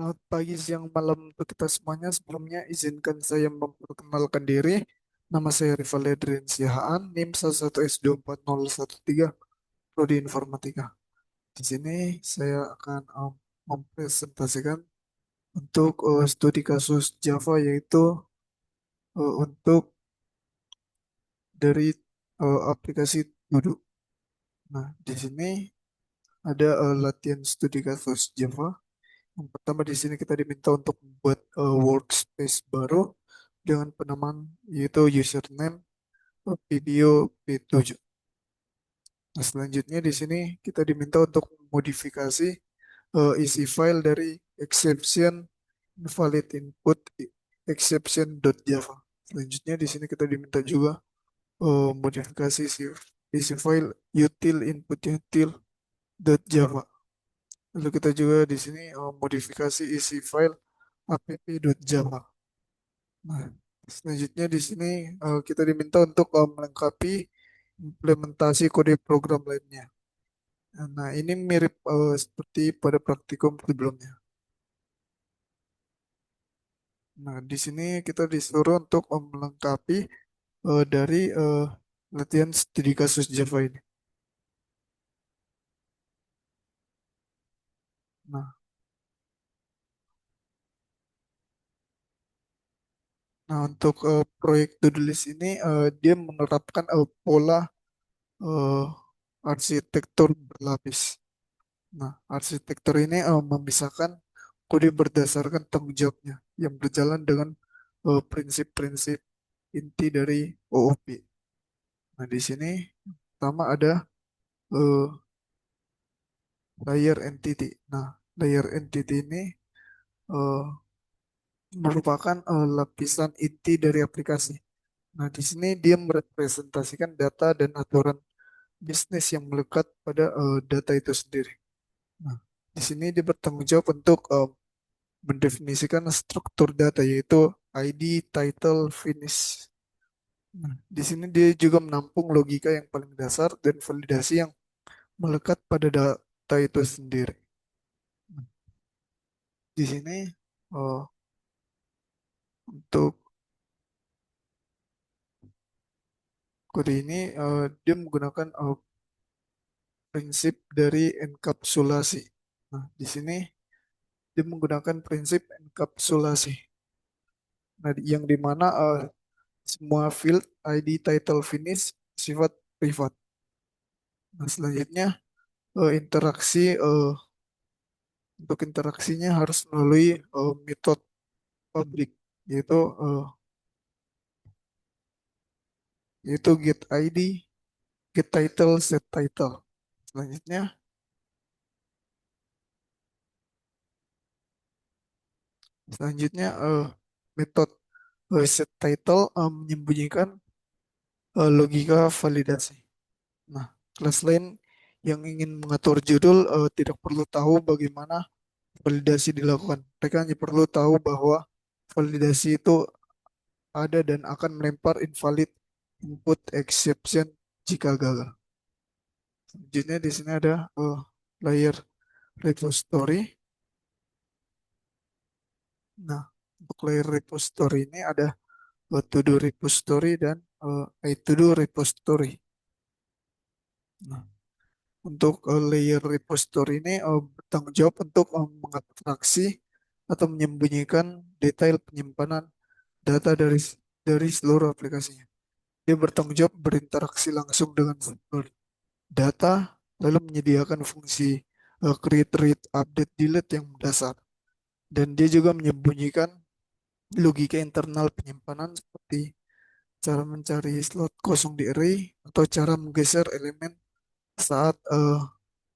Selamat pagi, siang, malam untuk kita semuanya. Sebelumnya izinkan saya memperkenalkan diri. Nama saya Rival Edrian Sihaan, NIM 11S24013, Prodi Informatika. Di sini saya akan mempresentasikan untuk studi kasus Java, yaitu untuk dari aplikasi Duduk. Nah, di sini ada latihan studi kasus Java. Yang pertama di sini kita diminta untuk membuat workspace baru dengan penamaan yaitu username video P7. Nah, selanjutnya di sini kita diminta untuk modifikasi isi file dari exception invalid input exception.java. Selanjutnya di sini kita diminta juga modifikasi isi file util input util.java. Lalu kita juga di sini modifikasi isi file app.java. Nah, selanjutnya di sini kita diminta untuk melengkapi implementasi kode program lainnya. Nah, ini mirip seperti pada praktikum sebelumnya. Nah, di sini kita disuruh untuk melengkapi dari latihan studi kasus Java ini. Nah, untuk proyek to-do list ini dia menerapkan pola eh, arsitektur berlapis. Nah, arsitektur ini memisahkan kode berdasarkan tanggung jawabnya yang berjalan dengan prinsip-prinsip inti dari OOP. Nah, di sini pertama ada eh, layer entity. Nah, layer entity ini eh, merupakan lapisan inti dari aplikasi. Nah, di sini dia merepresentasikan data dan aturan bisnis yang melekat pada data itu sendiri. Nah, di sini dia bertanggung jawab untuk mendefinisikan struktur data yaitu ID, title, finish. Nah, di sini dia juga menampung logika yang paling dasar dan validasi yang melekat pada data itu sendiri. Nah, di sini oh, untuk kode ini dia menggunakan prinsip dari enkapsulasi. Nah, di sini dia menggunakan prinsip enkapsulasi. Nah, yang dimana semua field ID, title, finish sifat privat. Nah, selanjutnya interaksi untuk interaksinya harus melalui metode public yaitu get ID, get title, set title. Selanjutnya selanjutnya metode set title menyembunyikan logika validasi. Nah, kelas lain yang ingin mengatur judul tidak perlu tahu bagaimana validasi dilakukan. Mereka hanya perlu tahu bahwa validasi itu ada dan akan melempar invalid input exception jika gagal. Selanjutnya di sini ada layer repository. Nah, untuk layer repository ini ada to-do repository dan to-do repository. Nah, untuk layer repository ini bertanggung jawab untuk mengabstraksi atau menyembunyikan detail penyimpanan data dari seluruh aplikasinya. Dia bertanggung jawab berinteraksi langsung dengan sumber data, lalu menyediakan fungsi create, read, update, delete yang dasar. Dan dia juga menyembunyikan logika internal penyimpanan seperti cara mencari slot kosong di array atau cara menggeser elemen saat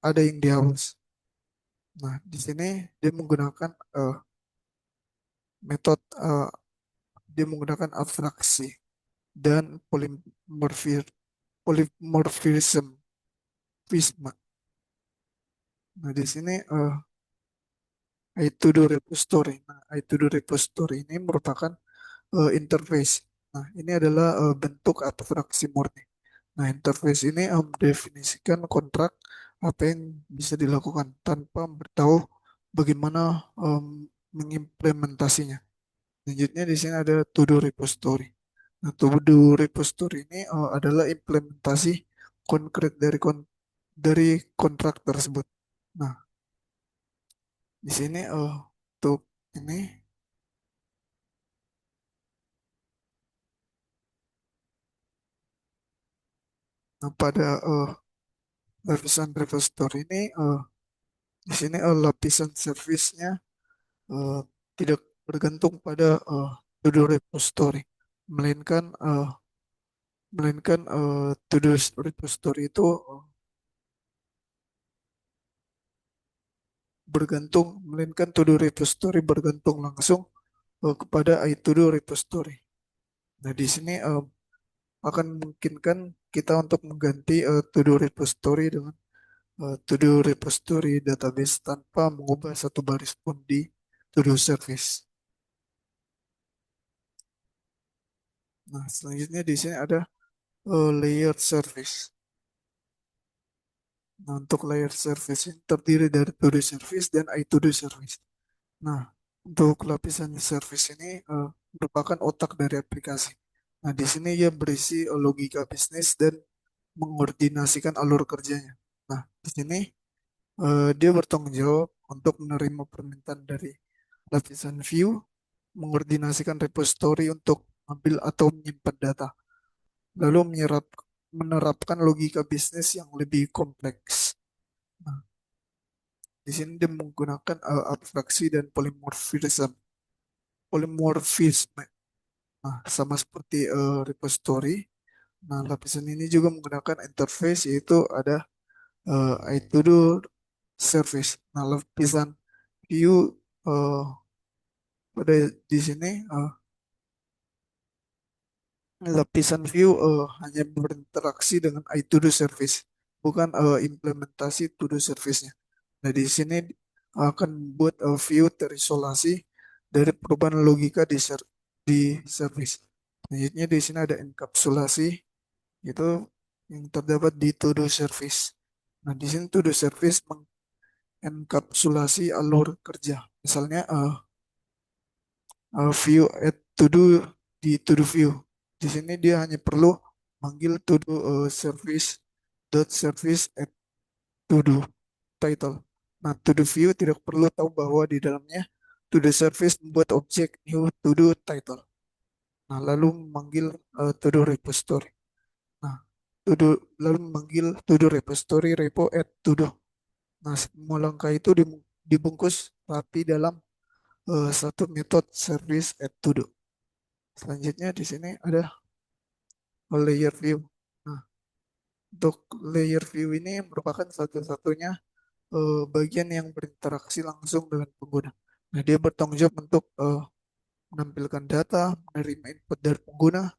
ada yang dihapus. Nah, di sini dia menggunakan metode dia menggunakan abstraksi dan polymorphism. Nah, di sini iTodo repository. Nah, iTodo repository ini merupakan interface. Nah, ini adalah bentuk abstraksi murni. Nah, interface ini mendefinisikan kontrak apa yang bisa dilakukan tanpa beritahu bagaimana mengimplementasinya. Selanjutnya di sini ada to-do repository. Nah, to-do repository ini adalah implementasi konkret dari kontrak tersebut. Nah, di sini untuk ini pada lapisan repository ini di sini lapisan servisnya eh, tidak bergantung pada to-do repository, melainkan to-do repository itu melainkan to-do repository bergantung langsung kepada iTodo repository. Nah, di sini akan memungkinkan kita untuk mengganti to-do repository dengan to-do repository database tanpa mengubah satu baris pun di to-do service. Nah, selanjutnya di sini ada layer service. Nah, untuk layer service ini terdiri dari to-do service dan iTodo service. Nah, untuk lapisan service ini merupakan otak dari aplikasi. Nah, di sini ia berisi logika bisnis dan mengordinasikan alur kerjanya. Nah, di sini dia bertanggung jawab untuk menerima permintaan dari lapisan view, mengordinasikan repository untuk ambil atau menyimpan data, lalu menerapkan logika bisnis yang lebih kompleks. Nah, di sini dia menggunakan abstraksi dan polimorfisme. Nah, sama seperti repository. Nah, lapisan ini juga menggunakan interface yaitu ada iTodo service. Nah, lapisan view eh, pada di sini lapisan view hanya berinteraksi dengan iTodo service, bukan implementasi to-do service-nya. Nah, di sini akan membuat view terisolasi dari perubahan logika di service. Selanjutnya di sini ada enkapsulasi itu yang terdapat di to-do service. Nah, di sini to-do service mengenkapsulasi alur kerja. Misalnya view add to do di to do view. Di sini dia hanya perlu manggil to do service dot service add to do title. Nah, to do view tidak perlu tahu bahwa di dalamnya to do service membuat objek new to do title. Nah, lalu memanggil to do repository. Nah, to do lalu memanggil to do repository repo add to do. Nah, semua langkah itu dibungkus rapi dalam satu metode service add to do. Selanjutnya di sini ada layer view. Nah, untuk layer view ini merupakan satu-satunya bagian yang berinteraksi langsung dengan pengguna. Nah, dia bertanggung jawab untuk menampilkan data, menerima input dari pengguna,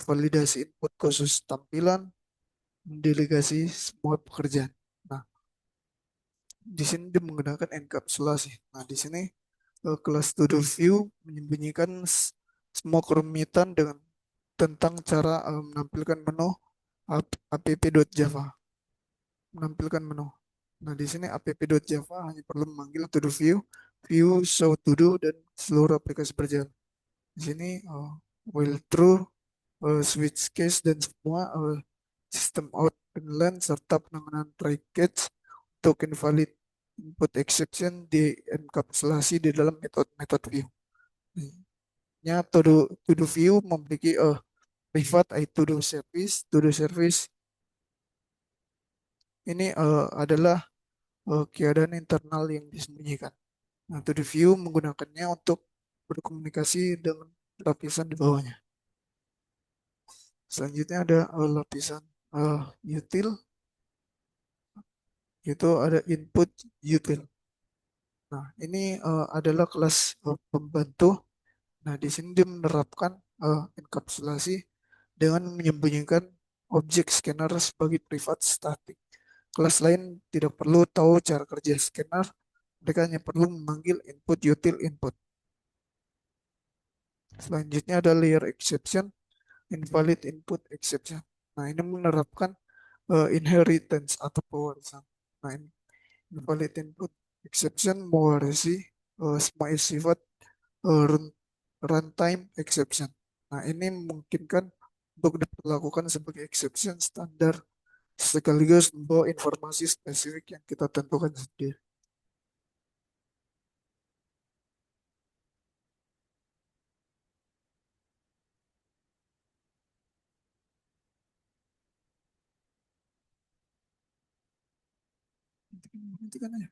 validasi input khusus tampilan, mendelegasi semua pekerjaan. Nah, di sini dia menggunakan enkapsulasi. Nah, di sini kelas to do view menyembunyikan semua kerumitan tentang cara menampilkan menu app.java, menampilkan menu. Nah, di sini app.java hanya perlu memanggil to do view, view show to do dan seluruh aplikasi berjalan. Di sini while true, switch case dan semua sistem out inline serta penanganan try catch untuk invalid input exception enkapsulasi di dalam metode view. Nya to do view memiliki private to do service ini adalah keadaan internal yang disembunyikan. Nah, to the view menggunakannya untuk berkomunikasi dengan lapisan di bawahnya. Selanjutnya ada lapisan util, itu ada input util. Nah, ini adalah kelas pembantu. Nah, di sini dia menerapkan enkapsulasi dengan menyembunyikan objek scanner sebagai privat static. Kelas lain tidak perlu tahu cara kerja scanner, mereka hanya perlu memanggil input util input. Selanjutnya ada layer exception, invalid input exception. Nah, ini menerapkan inheritance atau pewarisan. Nah, invalid input exception mewarisi semua sifat runtime exception. Nah, ini memungkinkan untuk diperlakukan sebagai exception standar sekaligus membawa informasi spesifik yang kita tentukan sendiri. Nanti kan ya,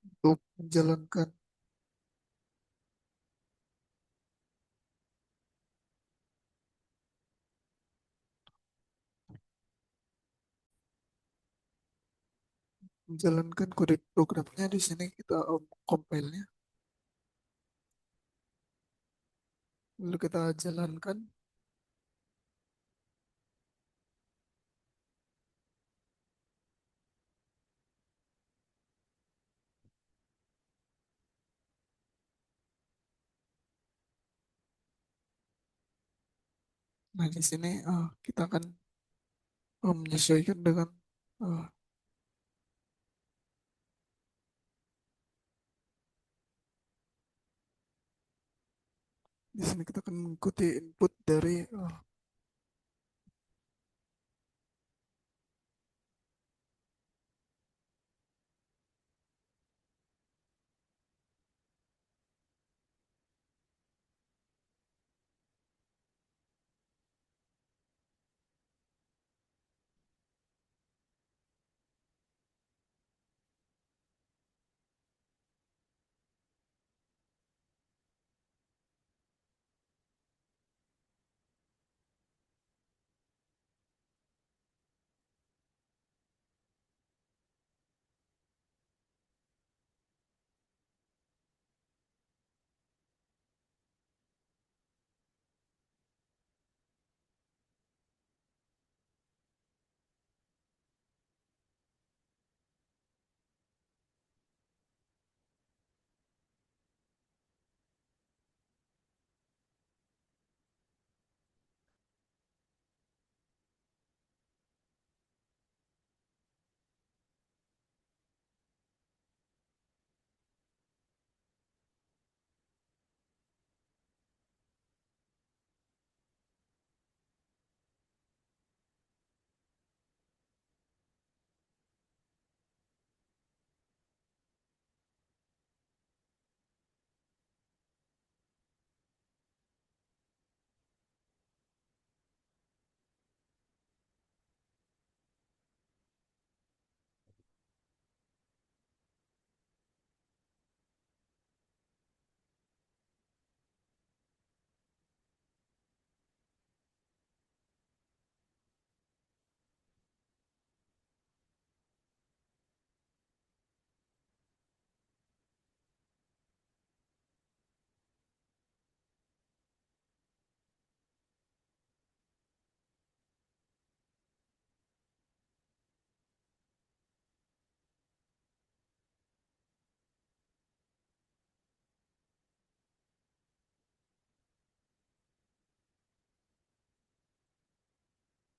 untuk menjalankan kode programnya di sini kita compile-nya, lalu kita jalankan. Nah, di sini kita akan menyesuaikan dengan eh, di sini kita akan mengikuti input dari